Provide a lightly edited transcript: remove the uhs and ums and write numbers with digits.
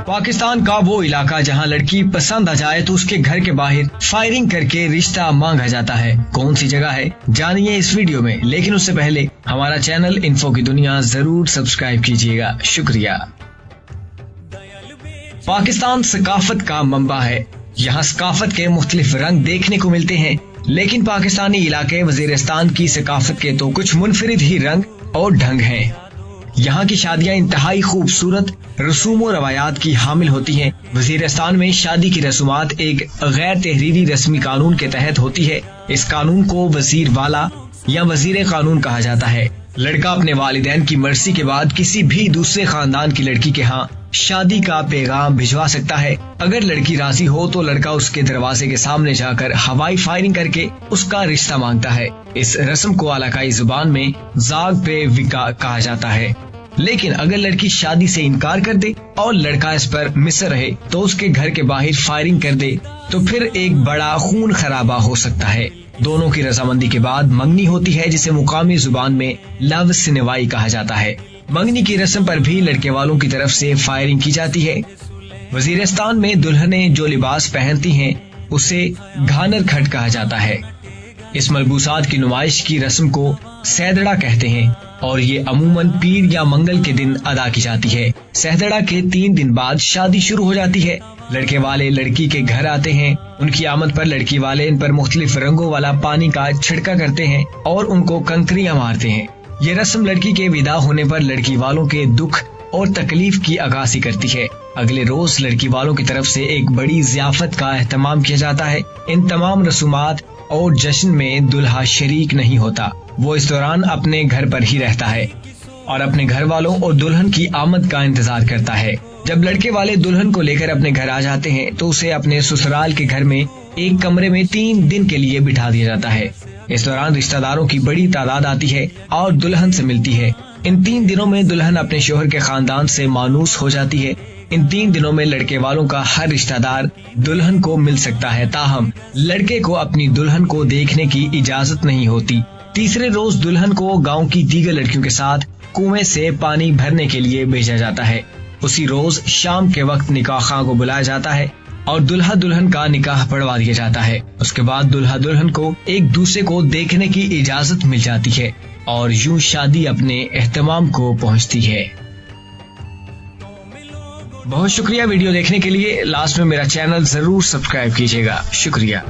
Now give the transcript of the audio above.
पाकिस्तान का वो इलाका जहां लड़की पसंद आ जाए तो उसके घर के बाहर फायरिंग करके रिश्ता मांगा जाता है। कौन सी जगह है जानिए इस वीडियो में, लेकिन उससे पहले हमारा चैनल इन्फो की दुनिया जरूर सब्सक्राइब कीजिएगा। शुक्रिया। पाकिस्तान सकाफत का मंबा है। यहाँ सकाफत के मुख्तलिफ रंग देखने को मिलते हैं, लेकिन पाकिस्तानी इलाके वजीरिस्तान की सकाफत के तो कुछ मुनफरिद ही रंग और ढंग हैं। यहाँ की शादियाँ इंतहाई खूबसूरत रसूम और रवायात की हामिल होती हैं। वजीरिस्तान में शादी की रसूमात एक गैर तहरीरी रस्मी कानून के तहत होती है। इस कानून को वजीर वाला या वजीर कानून कहा जाता है। लड़का अपने वालिदैन की मर्जी के बाद किसी भी दूसरे खानदान की लड़की के यहाँ शादी का पैगाम भिजवा सकता है। अगर लड़की राजी हो तो लड़का उसके दरवाजे के सामने जाकर हवाई फायरिंग करके उसका रिश्ता मांगता है। इस रस्म को इलाकाई जुबान में जाग पे विका कहा जाता है। लेकिन अगर लड़की शादी से इनकार कर दे और लड़का इस पर मिसर रहे तो उसके घर के बाहर फायरिंग कर दे तो फिर एक बड़ा खून खराबा हो सकता है। दोनों की रजामंदी के बाद मंगनी होती है, जिसे मुकामी जुबान में लव सिनेवाई कहा जाता है। मंगनी की रस्म पर भी लड़के वालों की तरफ से फायरिंग की जाती है। वजीरिस्तान में दुल्हनें जो लिबास पहनती हैं उसे घानर खट कहा जाता है। इस मलबूसात की नुमाइश की रस्म को सैदड़ा कहते हैं और ये अमूमन पीर या मंगल के दिन अदा की जाती है। सैदड़ा के 3 दिन बाद शादी शुरू हो जाती है। लड़के वाले लड़की के घर आते हैं। उनकी आमद पर लड़की वाले इन पर मुख्तलिफ रंगों वाला पानी का छिड़का करते हैं और उनको कंकरियां मारते हैं। ये रस्म लड़की के विदा होने पर लड़की वालों के दुख और तकलीफ की अगासी करती है। अगले रोज लड़की वालों की तरफ से एक बड़ी ज़ियाफत का एहतमाम किया जाता है। इन तमाम रसूमात और जश्न में दुल्हा शरीक नहीं होता। वो इस दौरान अपने घर पर ही रहता है और अपने घर वालों और दुल्हन की आमद का इंतजार करता है। जब लड़के वाले दुल्हन को लेकर अपने घर आ जाते हैं तो उसे अपने ससुराल के घर में एक कमरे में 3 दिन के लिए बिठा दिया जाता है। इस दौरान रिश्तेदारों की बड़ी तादाद आती है और दुल्हन से मिलती है। इन 3 दिनों में दुल्हन अपने शोहर के खानदान से मानूस हो जाती है। इन 3 दिनों में लड़के वालों का हर रिश्तेदार दुल्हन को मिल सकता है, ताहम लड़के को अपनी दुल्हन को देखने की इजाजत नहीं होती। तीसरे रोज दुल्हन को गांव की दीगर लड़कियों के साथ कुएं से पानी भरने के लिए भेजा जाता है। उसी रोज शाम के वक्त निकाह खां को बुलाया जाता है और दुल्हा दुल्हन का निकाह पढ़वा दिया जाता है। उसके बाद दुल्हा दुल्हन को एक दूसरे को देखने की इजाजत मिल जाती है और यूं शादी अपने एहतमाम को पहुंचती है। बहुत शुक्रिया वीडियो देखने के लिए। लास्ट में मेरा चैनल जरूर सब्सक्राइब कीजिएगा। शुक्रिया।